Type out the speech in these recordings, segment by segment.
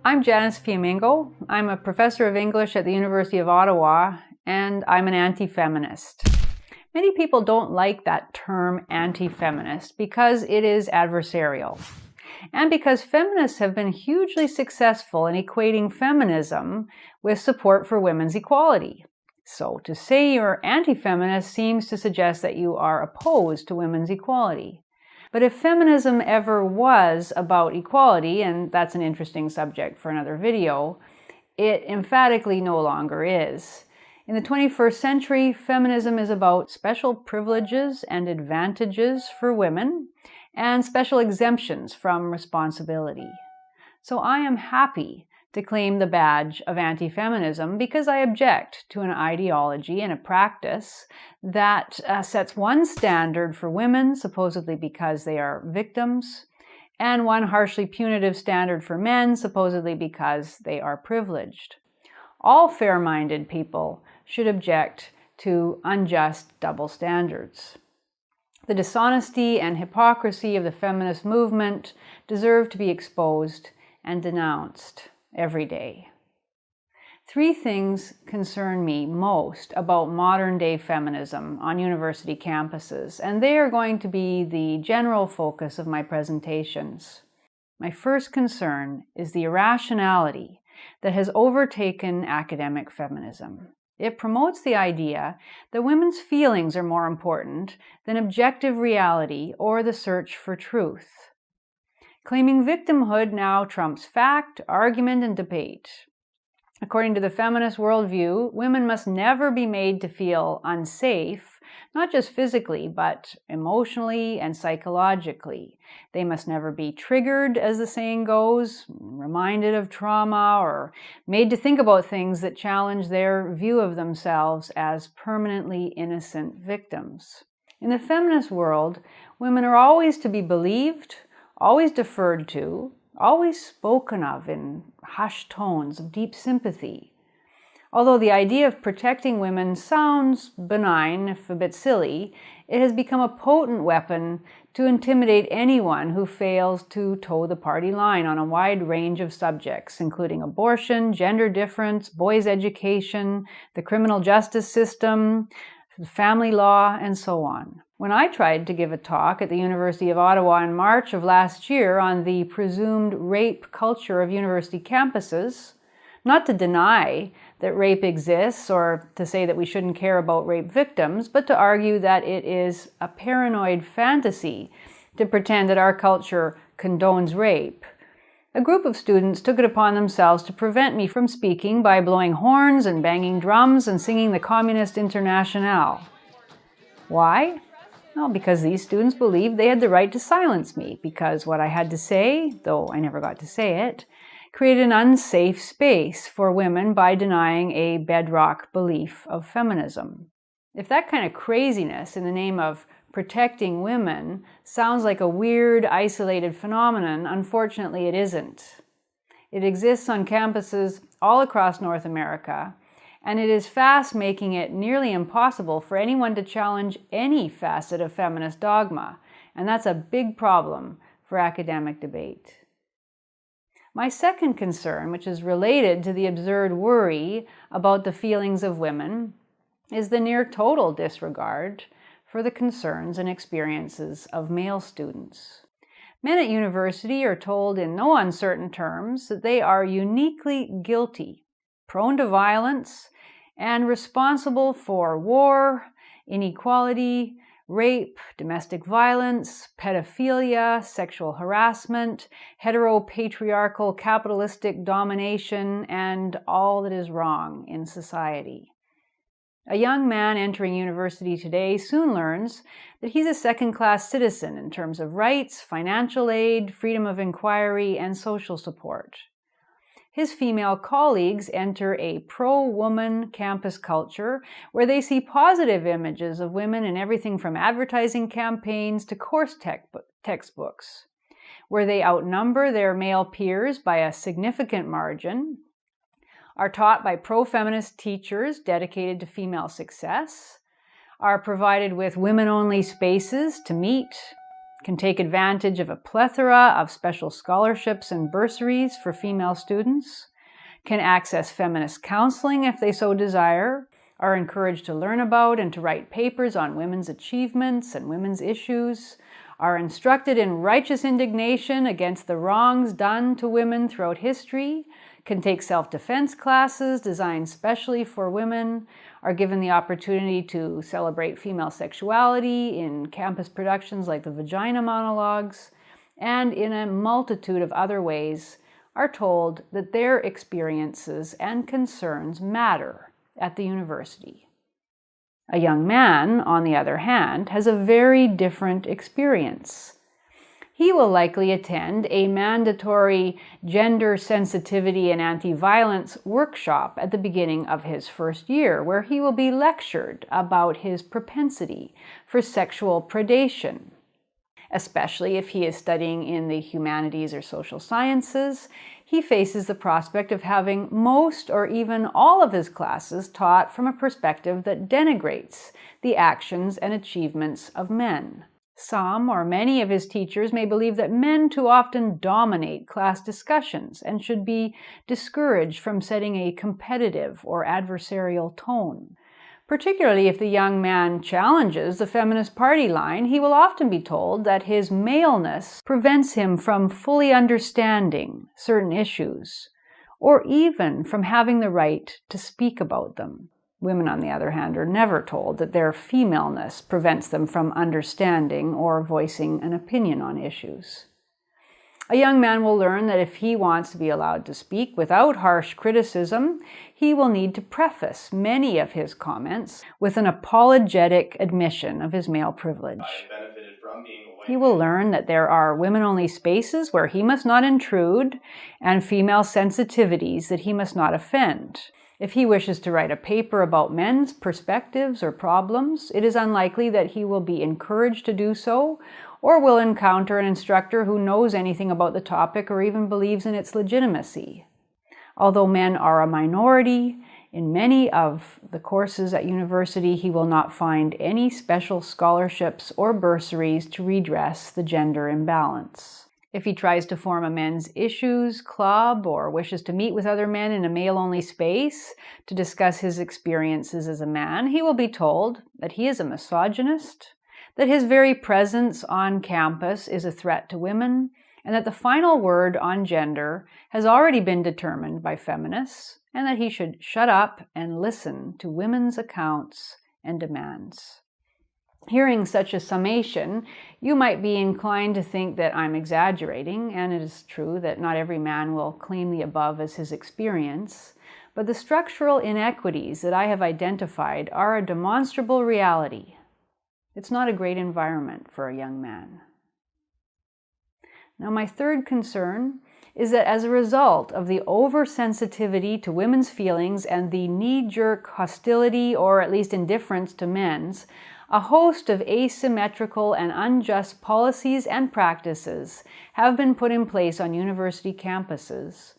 I'm Janice Fiamengo. I'm a professor of English at the University of Ottawa, and I'm an anti-feminist. Many people don't like that term anti-feminist because it is adversarial, and because feminists have been hugely successful in equating feminism with support for women's equality. So to say you're anti-feminist seems to suggest that you are opposed to women's equality. But if feminism ever was about equality, and that's an interesting subject for another video, it emphatically no longer is. In the 21st century, feminism is about special privileges and advantages for women and special exemptions from responsibility. So I am happy to claim the badge of anti-feminism because I object to an ideology and a practice that sets one standard for women, supposedly because they are victims, and one harshly punitive standard for men, supposedly because they are privileged. All fair-minded people should object to unjust double standards. The dishonesty and hypocrisy of the feminist movement deserve to be exposed and denounced every day. Three things concern me most about modern-day feminism on university campuses, and they are going to be the general focus of my presentations. My first concern is the irrationality that has overtaken academic feminism. It promotes the idea that women's feelings are more important than objective reality or the search for truth. Claiming victimhood now trumps fact, argument, and debate. According to the feminist worldview, women must never be made to feel unsafe, not just physically, but emotionally and psychologically. They must never be triggered, as the saying goes, reminded of trauma, or made to think about things that challenge their view of themselves as permanently innocent victims. In the feminist world, women are always to be believed, always deferred to, always spoken of in hushed tones of deep sympathy. Although the idea of protecting women sounds benign, if a bit silly, it has become a potent weapon to intimidate anyone who fails to toe the party line on a wide range of subjects, including abortion, gender difference, boys' education, the criminal justice system, family law, and so on. When I tried to give a talk at the University of Ottawa in March of last year on the presumed rape culture of university campuses, not to deny that rape exists or to say that we shouldn't care about rape victims, but to argue that it is a paranoid fantasy to pretend that our culture condones rape, a group of students took it upon themselves to prevent me from speaking by blowing horns and banging drums and singing the Communist Internationale. Why? Well, because these students believed they had the right to silence me, because what I had to say, though I never got to say it, created an unsafe space for women by denying a bedrock belief of feminism. If that kind of craziness in the name of protecting women sounds like a weird, isolated phenomenon, unfortunately it isn't. It exists on campuses all across North America, and it is fast making it nearly impossible for anyone to challenge any facet of feminist dogma, and that's a big problem for academic debate. My second concern, which is related to the absurd worry about the feelings of women, is the near total disregard for the concerns and experiences of male students. Men at university are told in no uncertain terms that they are uniquely guilty, prone to violence, and responsible for war, inequality, rape, domestic violence, pedophilia, sexual harassment, heteropatriarchal capitalistic domination, and all that is wrong in society. A young man entering university today soon learns that he's a second-class citizen in terms of rights, financial aid, freedom of inquiry, and social support. His female colleagues enter a pro-woman campus culture where they see positive images of women in everything from advertising campaigns to course textbooks, where they outnumber their male peers by a significant margin, are taught by pro-feminist teachers dedicated to female success, are provided with women-only spaces to meet, can take advantage of a plethora of special scholarships and bursaries for female students, can access feminist counseling if they so desire, are encouraged to learn about and to write papers on women's achievements and women's issues, are instructed in righteous indignation against the wrongs done to women throughout history, can take self-defense classes designed specially for women, are given the opportunity to celebrate female sexuality in campus productions like the Vagina Monologues, and in a multitude of other ways are told that their experiences and concerns matter at the university. A young man, on the other hand, has a very different experience. He will likely attend a mandatory gender sensitivity and anti-violence workshop at the beginning of his first year, where he will be lectured about his propensity for sexual predation. Especially if he is studying in the humanities or social sciences, he faces the prospect of having most or even all of his classes taught from a perspective that denigrates the actions and achievements of men. Some or many of his teachers may believe that men too often dominate class discussions and should be discouraged from setting a competitive or adversarial tone. Particularly if the young man challenges the feminist party line, he will often be told that his maleness prevents him from fully understanding certain issues, or even from having the right to speak about them. Women, on the other hand, are never told that their femaleness prevents them from understanding or voicing an opinion on issues. A young man will learn that if he wants to be allowed to speak without harsh criticism, he will need to preface many of his comments with an apologetic admission of his male privilege. He will learn that there are women-only spaces where he must not intrude and female sensitivities that he must not offend. If he wishes to write a paper about men's perspectives or problems, it is unlikely that he will be encouraged to do so, or will encounter an instructor who knows anything about the topic or even believes in its legitimacy. Although men are a minority, in many of the courses at university, he will not find any special scholarships or bursaries to redress the gender imbalance. If he tries to form a men's issues club or wishes to meet with other men in a male-only space to discuss his experiences as a man, he will be told that he is a misogynist, that his very presence on campus is a threat to women, and that the final word on gender has already been determined by feminists, and that he should shut up and listen to women's accounts and demands. Hearing such a summation, you might be inclined to think that I'm exaggerating, and it is true that not every man will claim the above as his experience, but the structural inequities that I have identified are a demonstrable reality. It's not a great environment for a young man. Now, my third concern is that as a result of the oversensitivity to women's feelings and the knee-jerk hostility or at least indifference to men's, a host of asymmetrical and unjust policies and practices have been put in place on university campuses,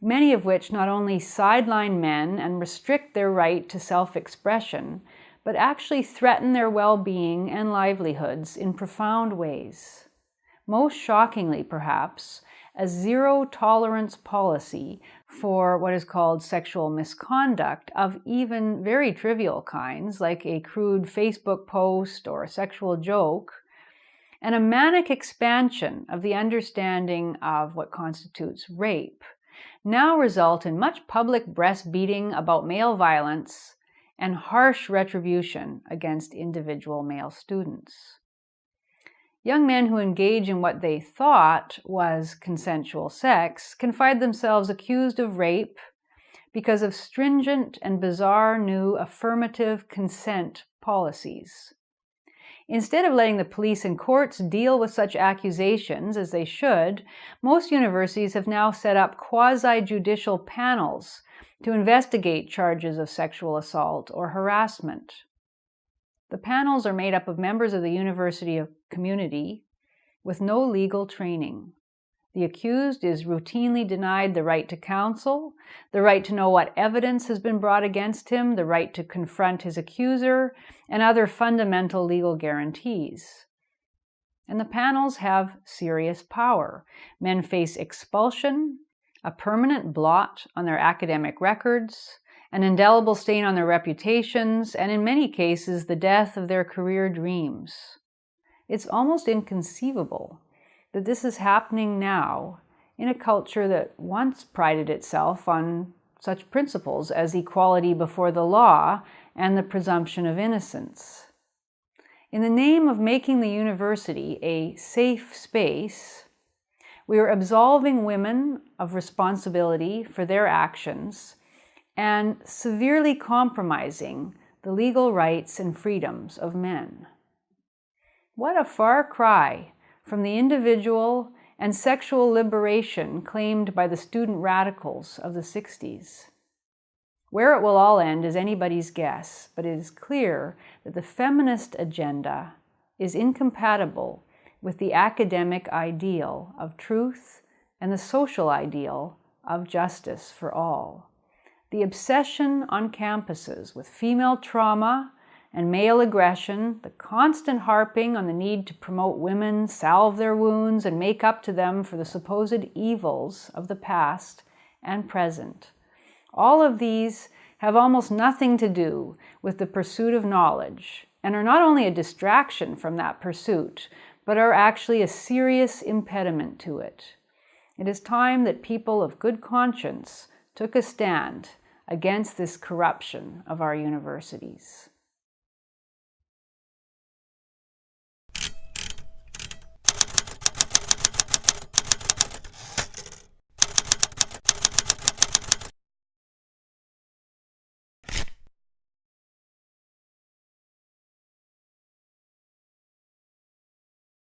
many of which not only sideline men and restrict their right to self-expression, but actually threaten their well-being and livelihoods in profound ways. Most shockingly, perhaps, a zero-tolerance policy for what is called sexual misconduct of even very trivial kinds, like a crude Facebook post or a sexual joke, and a manic expansion of the understanding of what constitutes rape, now result in much public breastbeating about male violence and harsh retribution against individual male students. Young men who engage in what they thought was consensual sex can find themselves accused of rape because of stringent and bizarre new affirmative consent policies. Instead of letting the police and courts deal with such accusations as they should, most universities have now set up quasi-judicial panels to investigate charges of sexual assault or harassment. The panels are made up of members of the university community with no legal training. The accused is routinely denied the right to counsel, the right to know what evidence has been brought against him, the right to confront his accuser, and other fundamental legal guarantees. and the panels have serious power. Men face expulsion, a permanent blot on their academic records, an indelible stain on their reputations, and in many cases, the death of their career dreams. It's almost inconceivable that this is happening now in a culture that once prided itself on such principles as equality before the law and the presumption of innocence. In the name of making the university a safe space, we are absolving women of responsibility for their actions and severely compromising the legal rights and freedoms of men. What a far cry from the individual and sexual liberation claimed by the student radicals of the 60s. Where it will all end is anybody's guess, but it is clear that the feminist agenda is incompatible with the academic ideal of truth and the social ideal of justice for all. The obsession on campuses with female trauma and male aggression, the constant harping on the need to promote women, salve their wounds, and make up to them for the supposed evils of the past and present. All of these have almost nothing to do with the pursuit of knowledge and are not only a distraction from that pursuit, but are actually a serious impediment to it. It is time that people of good conscience took a stand against this corruption of our universities.